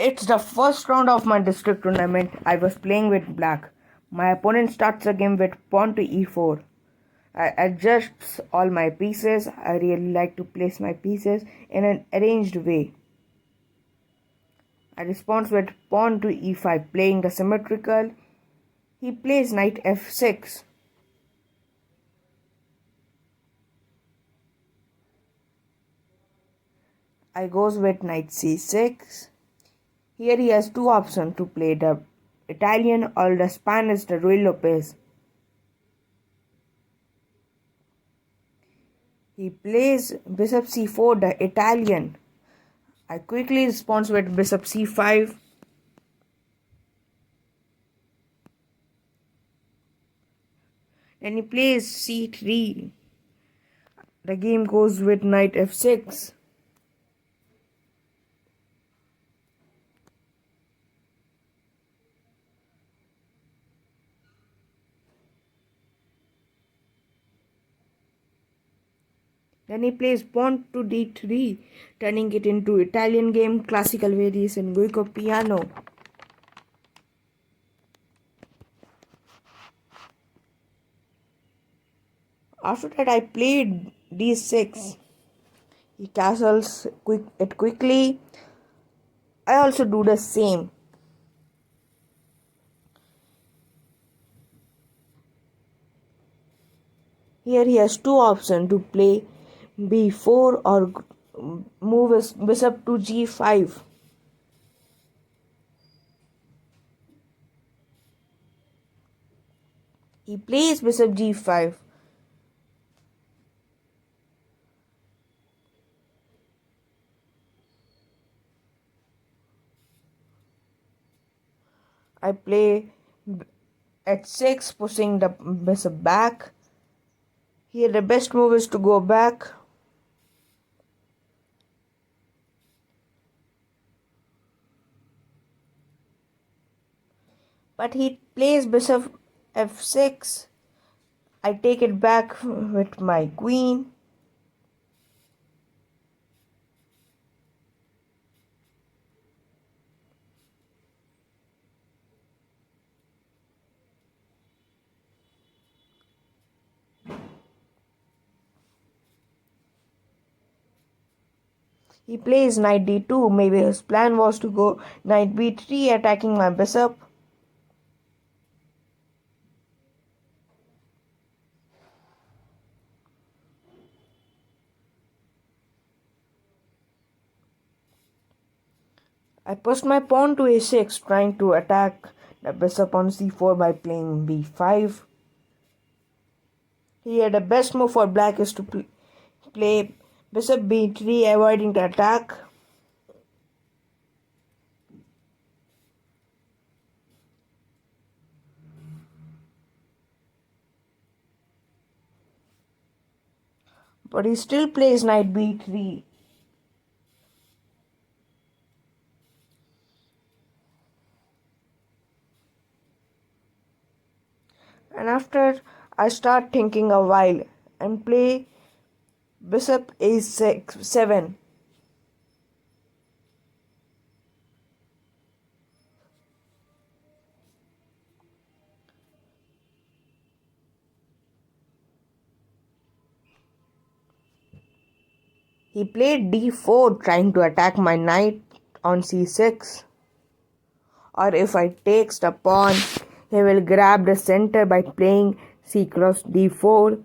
It's the first round of my district tournament. I was playing with black. My opponent starts the game with pawn to e4. I adjust all my pieces. I really like to place my pieces in an arranged way. I respond with pawn to e5, playing the symmetrical. He plays knight f6. I goes with knight c6. Here he has two options to play, the Italian or the Spanish, the Ruy Lopez. He plays bishop c4, the Italian. I quickly respond with bishop c5. Then he plays c3. The game goes with knight f6. Then he plays pawn to d3, turning it into Italian game, classical variation, Guico piano. After that, I played d6. He castles it quickly. I also do the same. Here he has two options to play b4 or move his bishop to g5. He plays bishop g5. I play h6, pushing the bishop back. Here the best move is to go back. But he plays bishop f6. I take it back with my queen. He plays knight d2. Maybe his plan was to go knight b3, attacking my bishop. I pushed my pawn to a6, trying to attack the bishop on c4 by playing b5. Here the best move for black is to play bishop b3, avoiding the attack. But he still plays knight b3. And after I start thinking a while and play bishop a7. He played d4, trying to attack my knight on c6. Or if I takes the pawn, he will grab the center by playing c cross d4.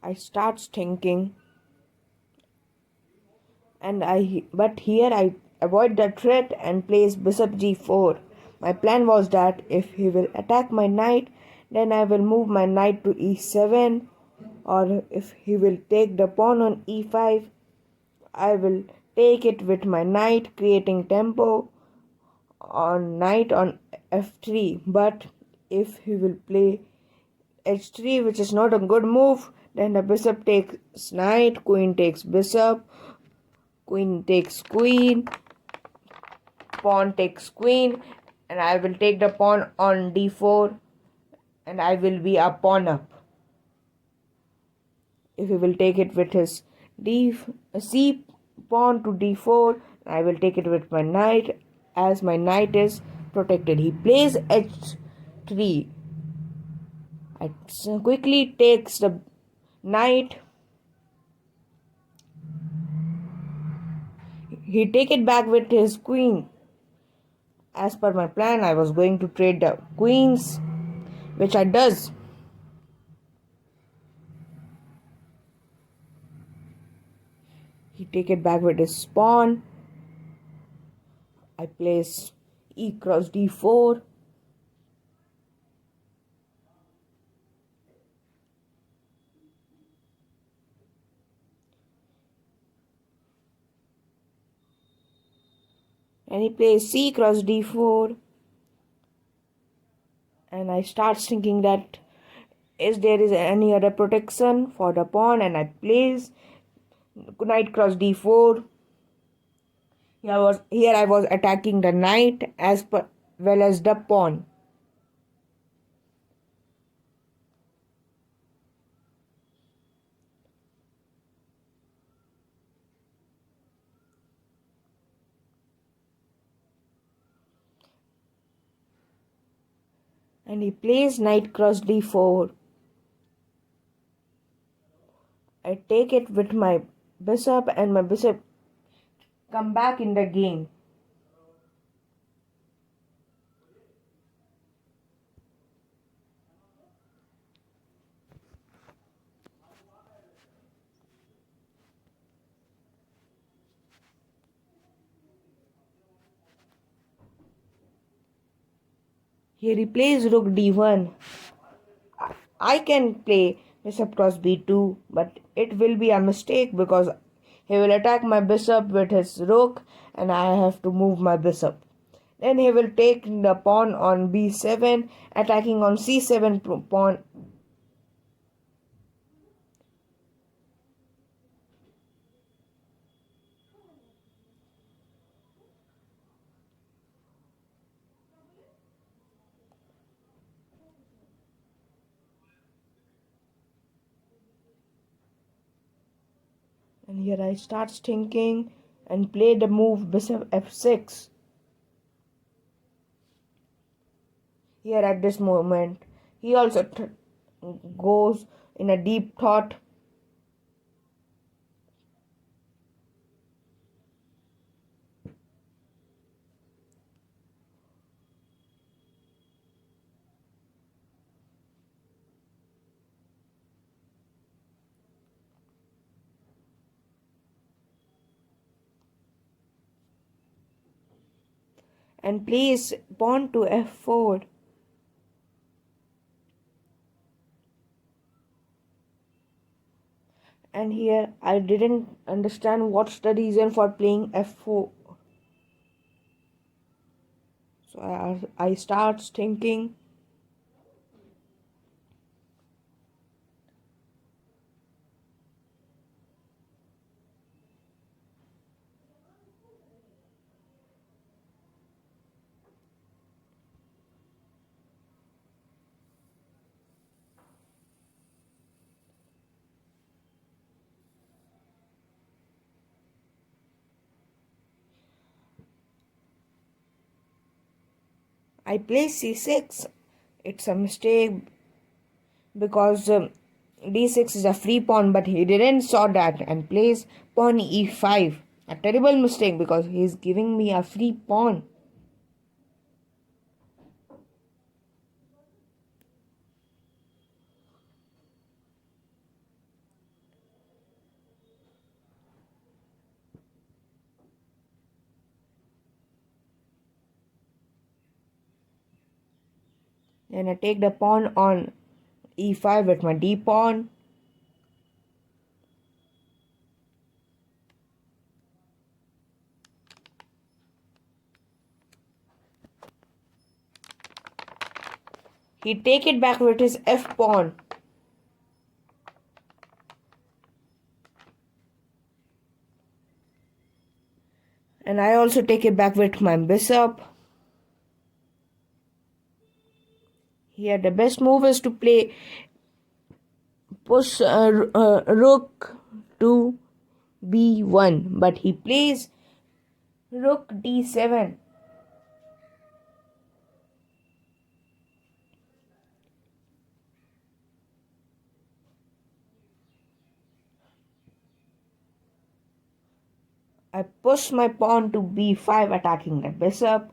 I start thinking, but here I avoid the threat and plays bishop g4. My plan was that if he will attack my knight, then I will move my knight to e7, or if he will take the pawn on e5, I will take it with my knight, creating tempo on knight on f3. But if he will play h3, which is not a good move, then the bishop takes knight, queen takes bishop, queen takes queen, pawn takes queen, and I will take the pawn on d4, and I will be a pawn up. If he will take it with his c pawn to d4, I will take it with my knight, as my knight is protected. He plays h3. I quickly takes the knight. He take it back with his queen. As per my plan, I was going to trade the queens, which I does. He take it back with his pawn. I place e cross d4. And he plays c cross d4. And I start thinking that is there is any other protection for the pawn, and I place knight cross d4. Here I was attacking the knight as well as the pawn. And he plays knight cross d4. I take it with my bishop, and my bishop come back in the game. He replays rook d1. I can play bishop cross b2, but it will be a mistake because he will attack my bishop with his rook, and I have to move my bishop. Then he will take the pawn on b7, attacking on c7 pawn. And here I start thinking and play the move bishop f6. Here at this moment, he also goes in a deep thought. And plays pawn to f4. And here I didn't understand what's the reason for playing f4. So I start thinking. I play c6. It's a mistake because d6 is a free pawn, but he didn't saw that and plays pawn e5. A terrible mistake because he's giving me a free pawn. Then I take the pawn on e5 with my d pawn. He take it back with his f pawn. And I also take it back with my bishop. Here the best move is to play push rook to b1, but he plays rook d7. I push my pawn to b5, attacking the bishop.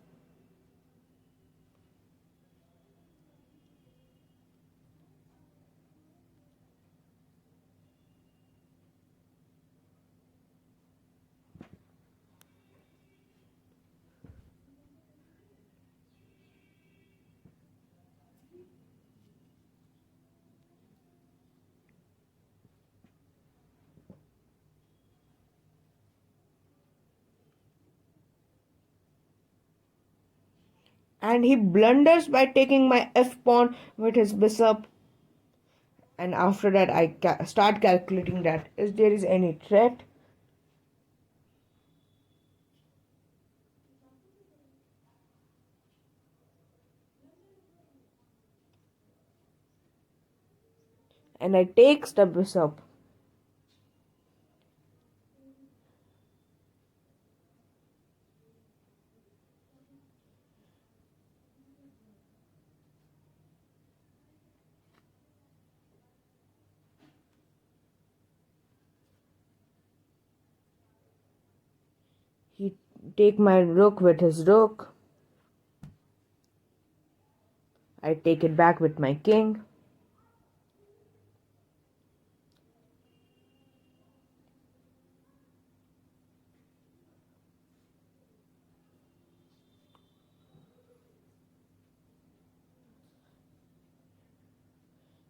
And he blunders by taking my f pawn with his bishop. And after that I start calculating that if there is any threat. And I takes the bishop. He take my rook with his rook. I take it back with my king.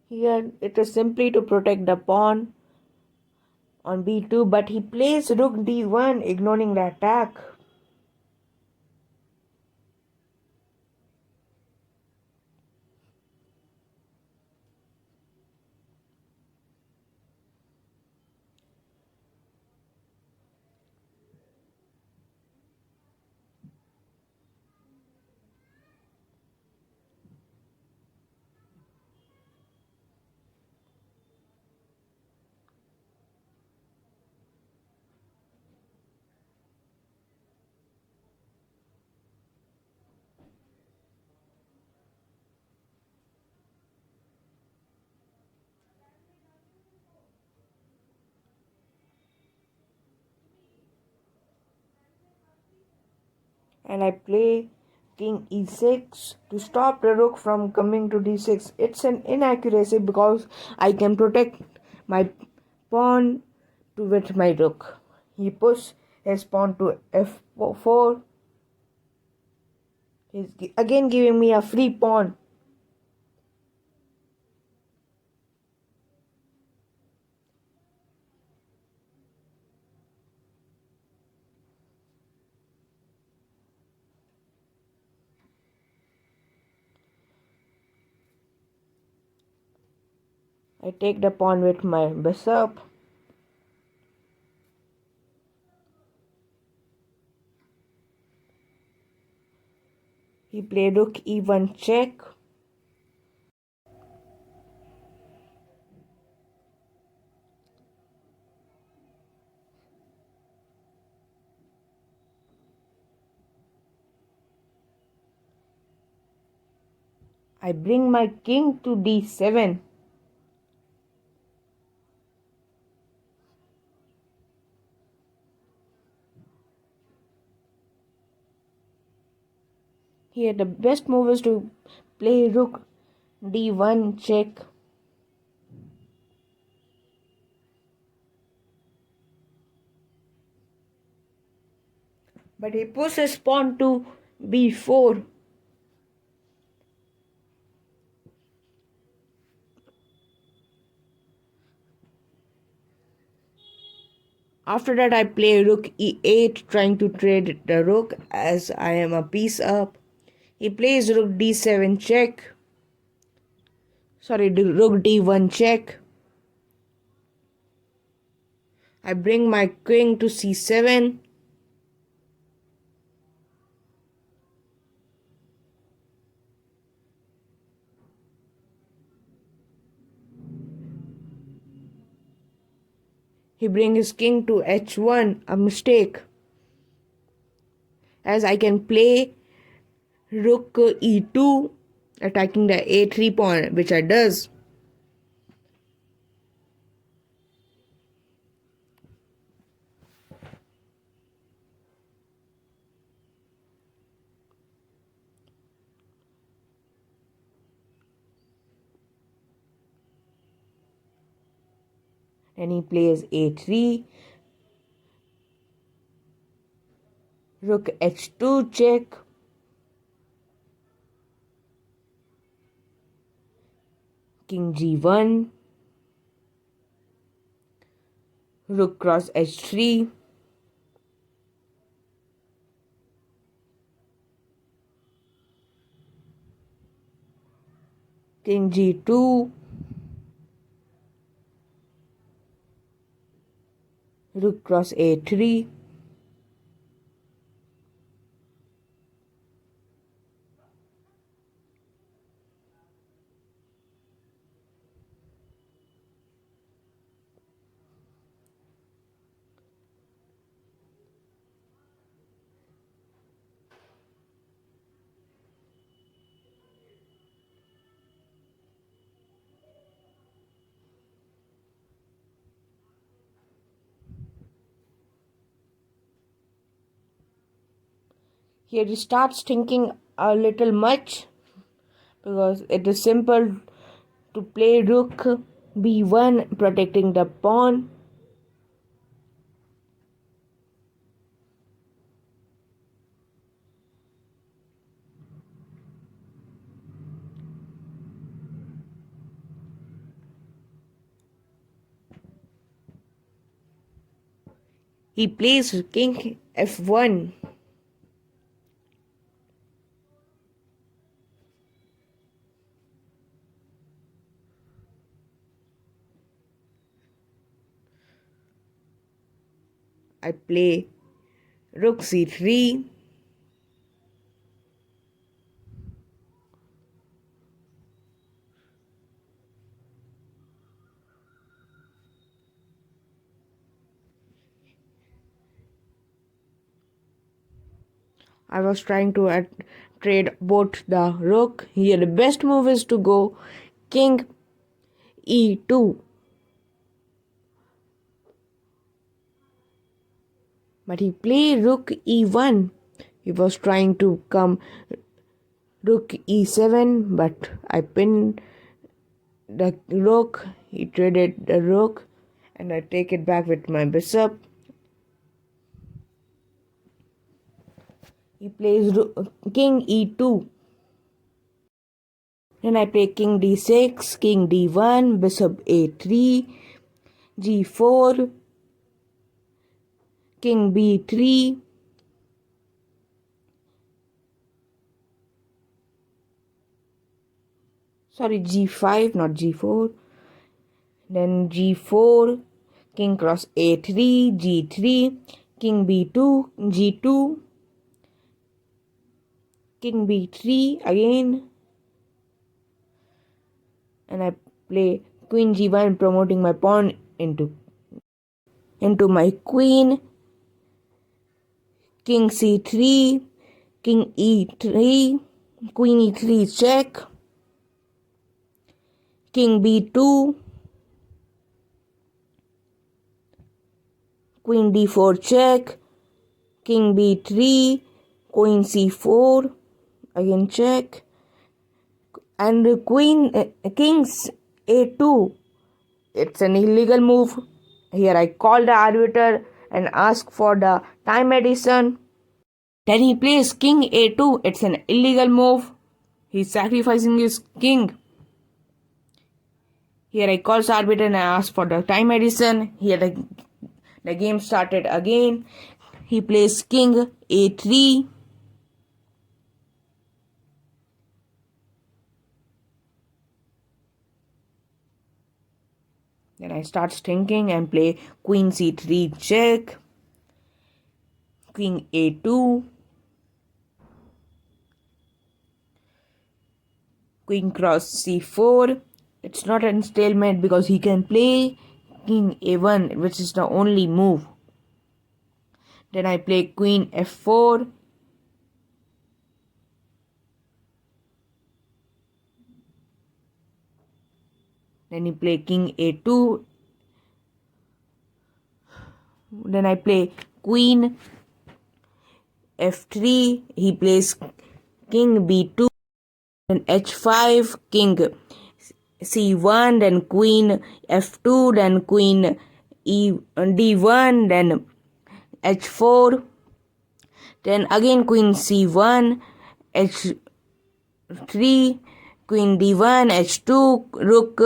Here it is simply to protect the pawn on b2, but he plays rook d1, ignoring the attack. And I play king e6 to stop the rook from coming to d6. It's an inaccuracy because I can protect my pawn with my rook. He pushed his pawn to f4. He's again giving me a free pawn. I take the pawn with my bishop. He played rook e1 check. I bring my king to d7. Here the best move is to play rook d1 check. But he pushes pawn to b4. After that I play rook e8, trying to trade the rook as I am a piece up. He plays rook d7 check. Rook d1 check. I bring my king to c7. He brings his king to h1, a mistake, as I can play rook e2, attacking the a3 pawn, which I does. And he plays a3, rook h2 check, king g1, rook cross h3, king g2, rook cross a3, Here he starts thinking a little much, because it is simple to play rook b1, protecting the pawn. He plays king f1. I play rook c3. I was trying to trade both the rook. Here the best move is to go king e2. But he played rook e1. He was trying to come rook e7, but I pinned the rook. He traded the rook, and I take it back with my bishop. He plays king e2. Then I play king d6, king d1, bishop a3, g4, king b3, g5, not g4. Then g4, king cross a3, g3, king b2, g2, king b3 again. And I play queen g1, promoting my pawn into my queen. King c3, king e3, queen e3 check, king b2, queen d4 check, king b3, queen c4, again check, and king's a2. It's an illegal move. Here I call the arbiter and ask for the time addition. Then he plays king a2. It's an illegal move. He's sacrificing his king. Here I call the arbiter and I ask for the time addition. Here the game started again. He plays king a3. Then I start thinking and play queen c3 check, king a2, queen cross c4. It's not a stalemate because he can play king a1, which is the only move. Then I play queen f4. Then he play king a2. Then I play queen f3. He plays king b2. Then h5, king c1, then queen f2, then queen d1, then h4, then again queen c1, h3, queen d1, h2, rook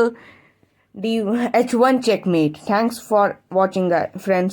d h1 checkmate. Thanks for watching, friends.